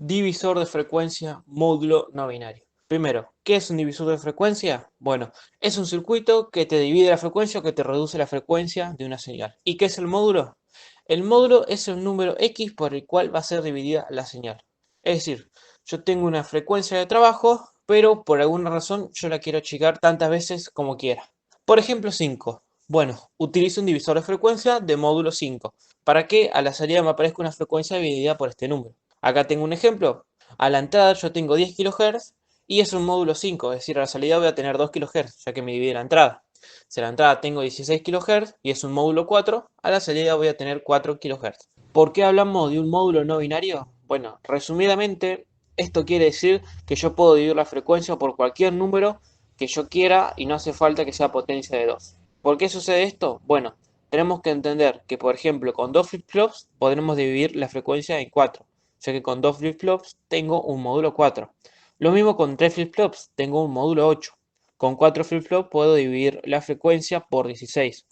Divisor de frecuencia, módulo no binario. Primero, ¿qué es un divisor de frecuencia? Bueno, es un circuito que te divide la frecuencia o que te reduce la frecuencia de una señal. ¿Y qué es el módulo? El módulo es el número X por el cual va a ser dividida la señal. Es decir, yo tengo una frecuencia de trabajo, pero por alguna razón yo la quiero achicar tantas veces como quiera. Por ejemplo, 5. Bueno, utilizo un divisor de frecuencia de módulo 5 para que a la salida me aparezca una frecuencia dividida por este número. Acá tengo un ejemplo. A la entrada yo tengo 10 kHz y es un módulo 5, es decir, a la salida voy a tener 2 kHz, ya que me divide la entrada. Si a la entrada tengo 16 kHz y es un módulo 4, a la salida voy a tener 4 kHz. ¿Por qué hablamos de un módulo no binario? Bueno, resumidamente, esto quiere decir que yo puedo dividir la frecuencia por cualquier número que yo quiera y no hace falta que sea potencia de 2. ¿Por qué sucede esto? Bueno, tenemos que entender que, por ejemplo, con dos flip-flops podremos dividir la frecuencia en 4, ya que con dos flip-flops tengo un módulo 4. Lo mismo con tres flip-flops, tengo un módulo 8. Con 4 flip-flops puedo dividir la frecuencia por 16,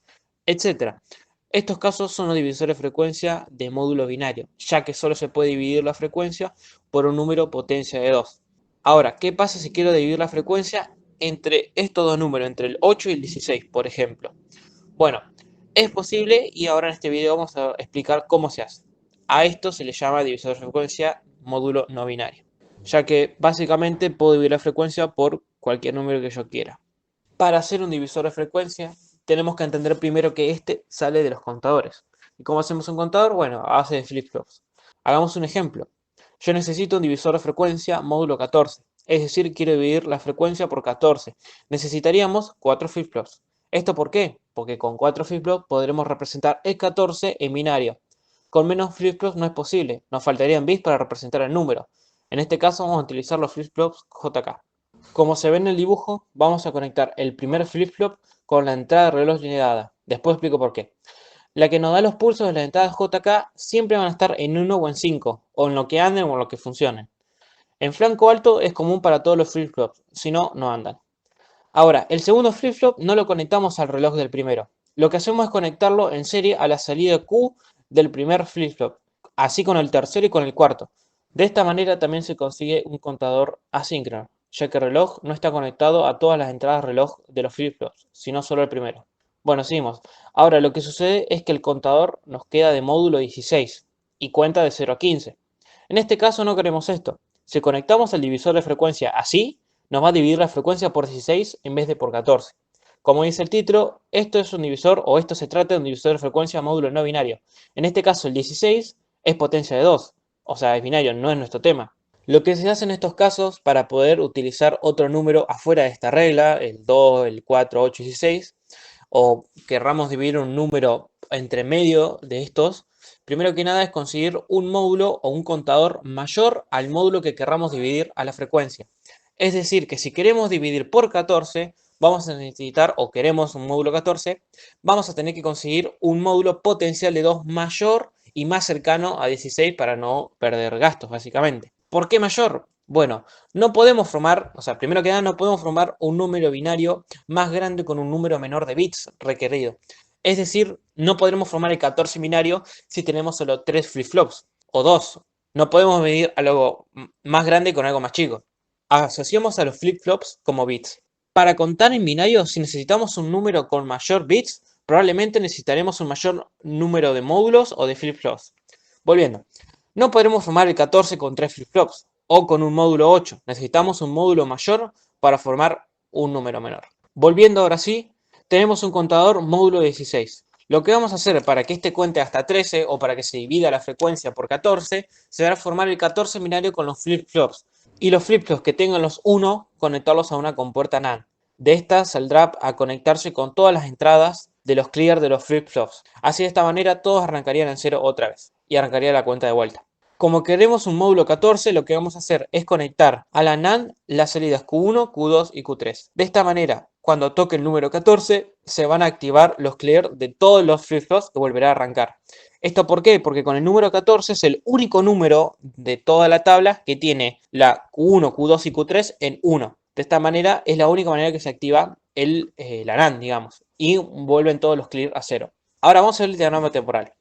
etcétera. Estos casos son los divisores de frecuencia de módulo binario, ya que solo se puede dividir la frecuencia por un número potencia de 2. Ahora, ¿qué pasa si quiero dividir la frecuencia entre estos dos números, entre el 8 y el 16, por ejemplo? Bueno, es posible y ahora en este video vamos a explicar cómo se hace. A esto se le llama divisor de frecuencia módulo no binario, ya que básicamente puedo dividir la frecuencia por cualquier número que yo quiera. Para hacer un divisor de frecuencia tenemos que entender primero que este sale de los contadores. ¿Y cómo hacemos un contador? Bueno, a base de flip-flops. Hagamos un ejemplo. Yo necesito un divisor de frecuencia módulo 14, es decir, quiero dividir la frecuencia por 14. Necesitaríamos 4 flip-flops. ¿Esto por qué? Porque con 4 flip-flops podremos representar el 14 en binario. Con menos flip-flops no es posible, nos faltarían bits para representar el número. En este caso vamos a utilizar los flip-flops JK. Como se ve en el dibujo, vamos a conectar el primer flip-flop con la entrada de reloj lineada. Después explico por qué. La que nos da los pulsos de las entradas JK siempre van a estar en 1 o en 5, o en lo que anden o en lo que funcionen. En flanco alto es común para todos los flip-flops, si no, no andan. Ahora, el segundo flip-flop no lo conectamos al reloj del primero. Lo que hacemos es conectarlo en serie a la salida Q del primer flip-flop, así con el tercero y con el cuarto. De esta manera también se consigue un contador asíncrono, ya que el reloj no está conectado a todas las entradas reloj de los flip-flops, sino solo el primero. Bueno, seguimos. Ahora lo que sucede es que el contador nos queda de módulo 16 y cuenta de 0 a 15. En este caso no queremos esto. Si conectamos el divisor de frecuencia así, nos va a dividir la frecuencia por 16 en vez de por 14. Como dice el título, esto es un divisor o esto se trata de un divisor de frecuencia módulo no binario. En este caso el 16 es potencia de 2, o sea, es binario, no es nuestro tema. Lo que se hace en estos casos para poder utilizar otro número afuera de esta regla, el 2, el 4, 8 y 16, o querramos dividir un número entre medio de estos, primero que nada es conseguir un módulo o un contador mayor al módulo que querramos dividir a la frecuencia. Es decir, que si queremos dividir por 14, vamos a necesitar, o queremos un módulo 14, vamos a tener que conseguir un módulo potencial de 2 mayor y más cercano a 16 para no perder gastos, básicamente. ¿Por qué mayor? Bueno, no podemos formar, o sea, primero que nada, no podemos formar un número binario más grande con un número menor de bits requerido. Es decir, no podremos formar el 14 binario si tenemos solo 3 flip-flops o 2. No podemos medir algo más grande con algo más chico. Asociamos a los flip-flops como bits. Para contar en binario, si necesitamos un número con mayor bits, probablemente necesitaremos un mayor número de módulos o de flip-flops. Volviendo, no podremos formar el 14 con 3 flip-flops o con un módulo 8. Necesitamos un módulo mayor para formar un número menor. Volviendo ahora sí, tenemos un contador módulo 16. Lo que vamos a hacer para que este cuente hasta 13 o para que se divida la frecuencia por 14, será formar el 14 binario con los flip-flops. Y los flip-flops que tengan los 1, conectarlos a una compuerta NAND. De esta saldrá a conectarse con todas las entradas de los clear de los flip-flops. Así de esta manera todos arrancarían en 0 otra vez y arrancaría la cuenta de vuelta. Como queremos un módulo 14, lo que vamos a hacer es conectar a la NAND las salidas Q1, Q2 y Q3. De esta manera, cuando toque el número 14, se van a activar los clear de todos los flip-flops que volverá a arrancar. ¿Esto por qué? Porque con el número 14 es el único número de toda la tabla que tiene la Q1, Q2 y Q3 en 1. De esta manera es la única manera que se activa la NAND, digamos, y vuelven todos los clear a 0. Ahora vamos a ver el diagrama temporal.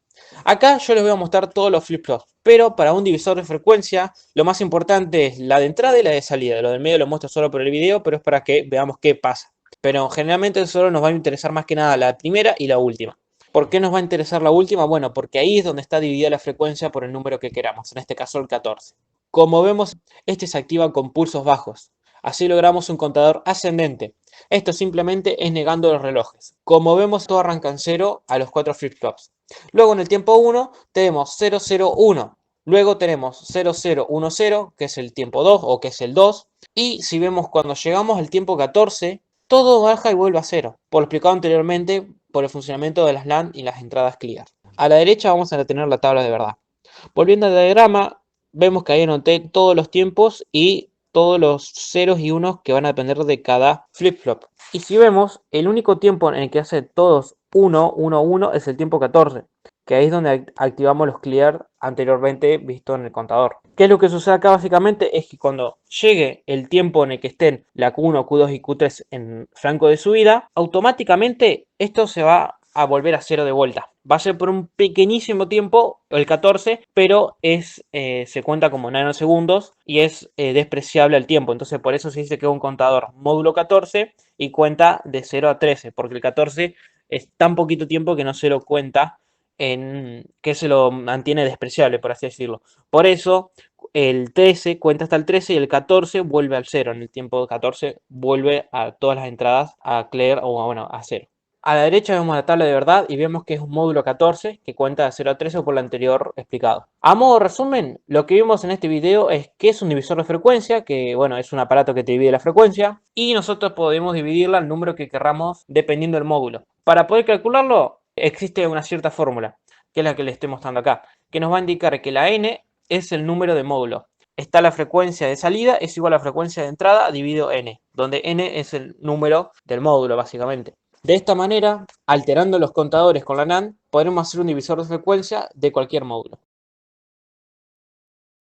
Acá yo les voy a mostrar todos los flip-flops, pero para un divisor de frecuencia lo más importante es la de entrada y la de salida. Lo del medio lo muestro solo por el video, pero es para que veamos qué pasa. Pero generalmente solo nos va a interesar más que nada la primera y la última. ¿Por qué nos va a interesar la última? Bueno, porque ahí es donde está dividida la frecuencia por el número que queramos, en este caso el 14. Como vemos, este se activa con pulsos bajos. Así logramos un contador ascendente. Esto simplemente es negando los relojes. Como vemos, todo arranca en 0 a los 4 flip-flops. Luego en el tiempo 1 tenemos 001. Luego tenemos 0010, que es el tiempo 2 o que es el 2. Y si vemos cuando llegamos al tiempo 14, todo baja y vuelve a 0. Por lo explicado anteriormente, por el funcionamiento de las LAN y las entradas clear. A la derecha vamos a tener la tabla de verdad. Volviendo al diagrama, vemos que ahí anoté todos los tiempos y todos los ceros y unos que van a depender de cada flip-flop. Y si vemos, el único tiempo en el que hace todos 1, 1, 1 es el tiempo 14, que ahí es donde activamos los clear anteriormente visto en el contador. ¿Qué es lo que sucede acá básicamente? Es que cuando llegue el tiempo en el que estén la Q1, Q2 y Q3 en franco de subida, automáticamente esto se va a volver a cero de vuelta. Va a ser por un pequeñísimo tiempo, el 14, pero se cuenta como nanosegundos y es despreciable el tiempo. Entonces por eso se dice que es un contador módulo 14 y cuenta de 0 a 13, porque el 14 es tan poquito tiempo que no se lo cuenta que se lo mantiene despreciable, por así decirlo. Por eso el 13 cuenta hasta el 13 y el 14 vuelve al 0. En el tiempo 14 vuelve a todas las entradas a clear o bueno, a 0. A la derecha vemos la tabla de verdad y vemos que es un módulo 14 que cuenta de 0 a 13 por lo anterior explicado. A modo resumen, lo que vimos en este video es que es un divisor de frecuencia, que bueno, es un aparato que te divide la frecuencia y nosotros podemos dividirla al número que querramos dependiendo del módulo. Para poder calcularlo existe una cierta fórmula, que es la que les estoy mostrando acá, que nos va a indicar que la n es el número de módulo. Está la frecuencia de salida, es igual a la frecuencia de entrada dividido n, donde n es el número del módulo básicamente. De esta manera, alterando los contadores con la NAND, podremos hacer un divisor de frecuencia de cualquier módulo.